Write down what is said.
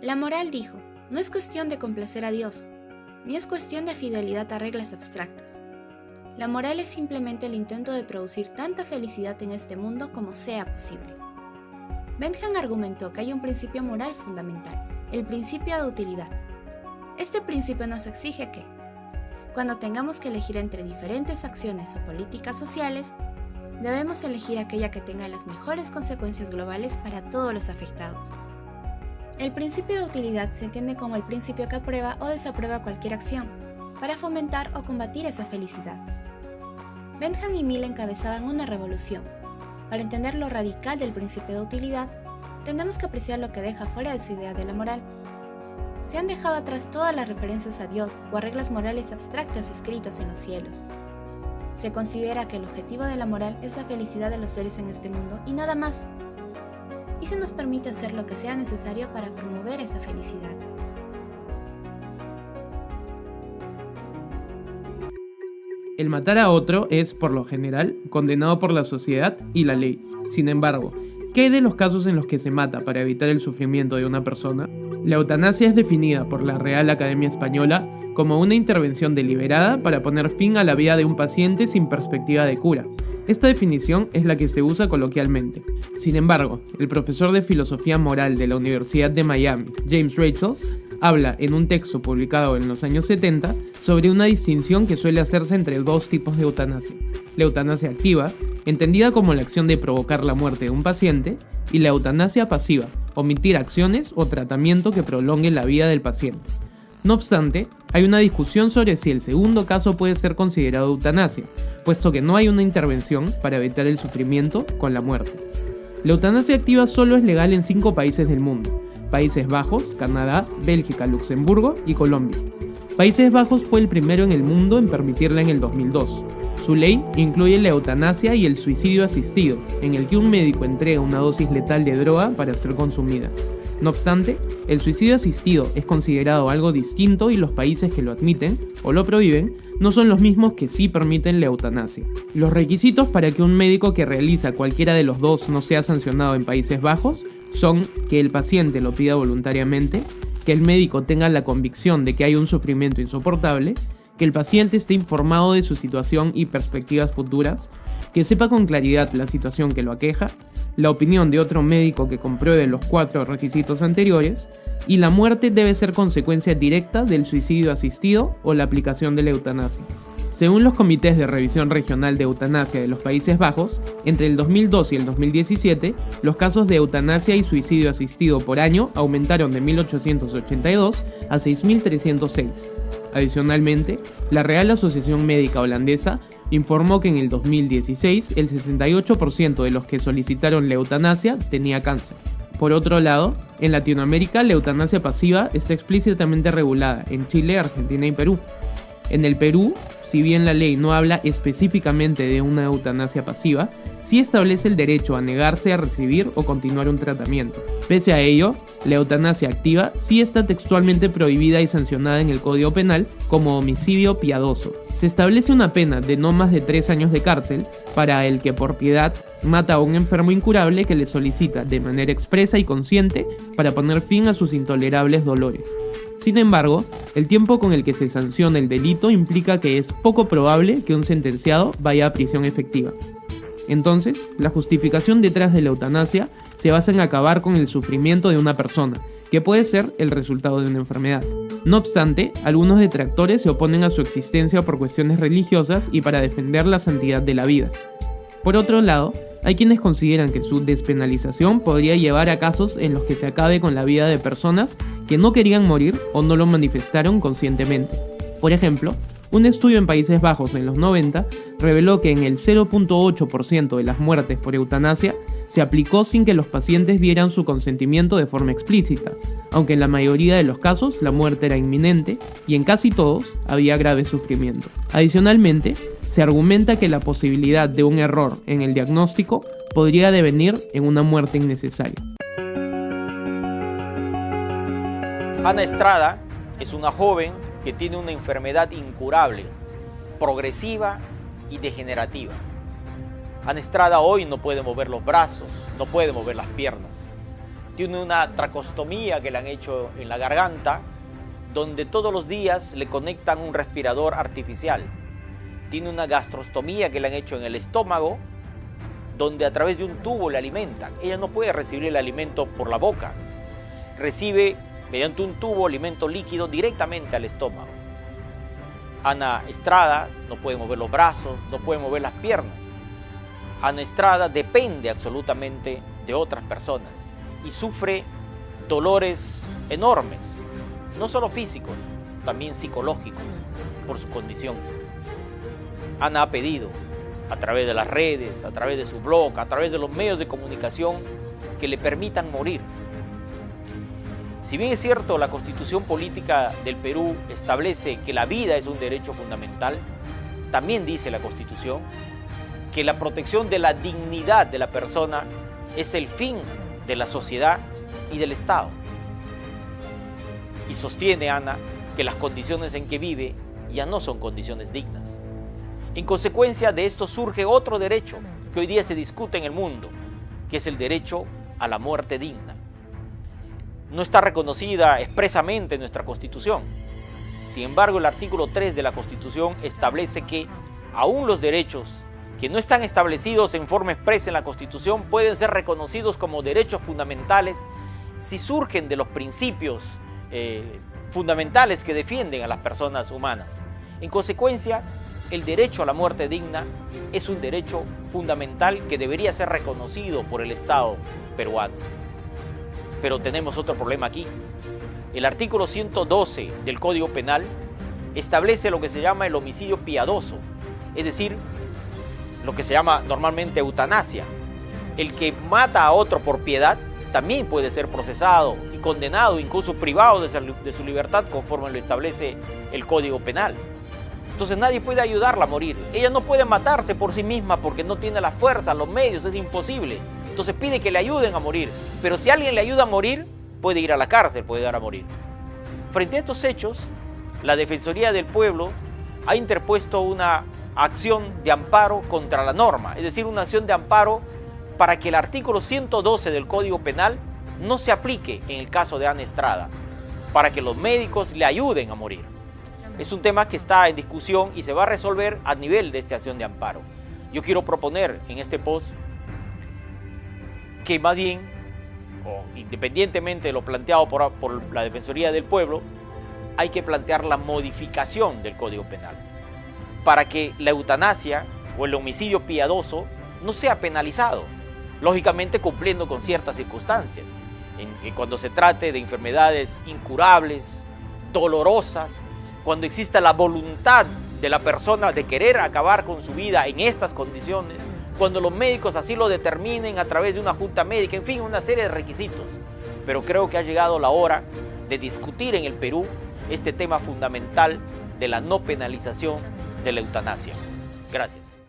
La moral, dijo, no es cuestión de complacer a Dios, ni es cuestión de fidelidad a reglas abstractas. La moral es simplemente el intento de producir tanta felicidad en este mundo como sea posible. Bentham argumentó que hay un principio moral fundamental, el principio de utilidad. Este principio nos exige que, cuando tengamos que elegir entre diferentes acciones o políticas sociales, debemos elegir aquella que tenga las mejores consecuencias globales para todos los afectados. El principio de utilidad se entiende como el principio que aprueba o desaprueba cualquier acción, para fomentar o combatir esa felicidad. Bentham y Mill encabezaban una revolución. Para entender lo radical del principio de utilidad, tenemos que apreciar lo que deja fuera de su idea de la moral. Se han dejado atrás todas las referencias a Dios o a reglas morales abstractas escritas en los cielos. Se considera que el objetivo de la moral es la felicidad de los seres en este mundo y nada más. Y se nos permite hacer lo que sea necesario para promover esa felicidad. El matar a otro es, por lo general, condenado por la sociedad y la ley. Sin embargo, ¿qué hay de los casos en los que se mata para evitar el sufrimiento de una persona? La eutanasia es definida por la Real Academia Española como una intervención deliberada para poner fin a la vida de un paciente sin perspectiva de cura. Esta definición es la que se usa coloquialmente. Sin embargo, el profesor de filosofía moral de la Universidad de Miami, James Rachels, habla en un texto publicado en los años 70 sobre una distinción que suele hacerse entre dos tipos de eutanasia. La eutanasia activa, entendida como la acción de provocar la muerte de un paciente, y la eutanasia pasiva, omitir acciones o tratamiento que prolonguen la vida del paciente. No obstante, hay una discusión sobre si el segundo caso puede ser considerado eutanasia, puesto que no hay una intervención para evitar el sufrimiento con la muerte. La eutanasia activa solo es legal en 5 países del mundo: Países Bajos, Canadá, Bélgica, Luxemburgo y Colombia. Países Bajos fue el primero en el mundo en permitirla en el 2002. Su ley incluye la eutanasia y el suicidio asistido, en el que un médico entrega una dosis letal de droga para ser consumida. No obstante, el suicidio asistido es considerado algo distinto y los países que lo admiten o lo prohíben no son los mismos que sí permiten la eutanasia. Los requisitos para que un médico que realiza cualquiera de los dos no sea sancionado en Países Bajos son que el paciente lo pida voluntariamente, que el médico tenga la convicción de que hay un sufrimiento insoportable, que el paciente esté informado de su situación y perspectivas futuras, que sepa con claridad la situación que lo aqueja, la opinión de otro médico que compruebe los 4 requisitos anteriores, y la muerte debe ser consecuencia directa del suicidio asistido o la aplicación de la eutanasia. Según los comités de revisión regional de eutanasia de los Países Bajos, entre el 2002 y el 2017, los casos de eutanasia y suicidio asistido por año aumentaron de 1.882 a 6.306. Adicionalmente, la Real Asociación Médica Holandesa informó que en el 2016 el 68% de los que solicitaron la eutanasia tenía cáncer. Por otro lado, en Latinoamérica la eutanasia pasiva está explícitamente regulada en Chile, Argentina y Perú. En el Perú, si bien la ley no habla específicamente de una eutanasia pasiva, sí establece el derecho a negarse a recibir o continuar un tratamiento. Pese a ello, la eutanasia activa sí está textualmente prohibida y sancionada en el Código Penal como homicidio piadoso. Se establece una pena de no más de 3 años de cárcel para el que por piedad mata a un enfermo incurable que le solicita de manera expresa y consciente para poner fin a sus intolerables dolores. Sin embargo, el tiempo con el que se sanciona el delito implica que es poco probable que un sentenciado vaya a prisión efectiva. Entonces, la justificación detrás de la eutanasia se basa en acabar con el sufrimiento de una persona, que puede ser el resultado de una enfermedad. No obstante, algunos detractores se oponen a su existencia por cuestiones religiosas y para defender la santidad de la vida. Por otro lado, hay quienes consideran que su despenalización podría llevar a casos en los que se acabe con la vida de personas que no querían morir o no lo manifestaron conscientemente. Por ejemplo, un estudio en Países Bajos en los 90 reveló que en el 0.8% de las muertes por eutanasia se aplicó sin que los pacientes dieran su consentimiento de forma explícita, aunque en la mayoría de los casos la muerte era inminente y en casi todos había grave sufrimiento. Adicionalmente, se argumenta que la posibilidad de un error en el diagnóstico podría devenir en una muerte innecesaria. Ana Estrada es una joven que tiene una enfermedad incurable, progresiva y degenerativa. Ana Estrada hoy no puede mover los brazos, no puede mover las piernas. tiene una tracostomía que le han hecho en la garganta, donde todos los días le conectan un respirador artificial. Tiene una gastrostomía que le han hecho en el estómago, donde a través de un tubo le alimentan. Ella no puede recibir el alimento por la boca. Recibe mediante un tubo alimento líquido directamente al estómago. Ana Estrada no puede mover los brazos, no puede mover las piernas. Ana Estrada depende absolutamente de otras personas y sufre dolores enormes, no solo físicos, también psicológicos, por su condición. Ana ha pedido, a través de las redes, a través de su blog, a través de los medios de comunicación, que le permitan morir. Si bien es cierto, la Constitución Política del Perú establece que la vida es un derecho fundamental, también dice la Constitución que la protección de la dignidad de la persona es el fin de la sociedad y del Estado. Y sostiene Ana que las condiciones en que vive ya no son condiciones dignas. En consecuencia de esto surge otro derecho que hoy día se discute en el mundo, que es el derecho a la muerte digna. No está reconocida expresamente en nuestra Constitución. Sin embargo, el artículo 3 de la Constitución establece que aún los derechos que no están establecidos en forma expresa en la Constitución pueden ser reconocidos como derechos fundamentales si surgen de los principios fundamentales que defienden a las personas humanas. En consecuencia, el derecho a la muerte digna es un derecho fundamental que debería ser reconocido por el Estado peruano. Pero tenemos otro problema aquí. El artículo 112 del Código Penal establece lo que se llama el homicidio piadoso, es decir, lo que se llama normalmente eutanasia. El que mata a otro por piedad también puede ser procesado y condenado, incluso privado de su libertad, conforme lo establece el Código Penal. Entonces nadie puede ayudarla a morir. Ella no puede matarse por sí misma porque no tiene la fuerza, los medios, es imposible. Entonces pide que le ayuden a morir. Pero si alguien le ayuda a morir, puede ir a la cárcel, puede dar a morir. Frente a estos hechos, la Defensoría del Pueblo ha interpuesto una acción de amparo contra la norma, es decir, una acción de amparo para que el artículo 112 del Código Penal no se aplique en el caso de Ana Estrada, para que los médicos le ayuden a morir. Es un tema que está en discusión y se va a resolver a nivel de esta acción de amparo. Yo quiero proponer en este post que más bien, o independientemente de lo planteado por la Defensoría del Pueblo, hay que plantear la modificación del Código Penal para que la eutanasia o el homicidio piadoso no sea penalizado, lógicamente cumpliendo con ciertas circunstancias. Cuando se trate de enfermedades incurables, dolorosas, cuando exista la voluntad de la persona de querer acabar con su vida en estas condiciones, cuando los médicos así lo determinen a través de una junta médica, en fin, una serie de requisitos. Pero creo que ha llegado la hora de discutir en el Perú este tema fundamental de la no penalización de la eutanasia. Gracias.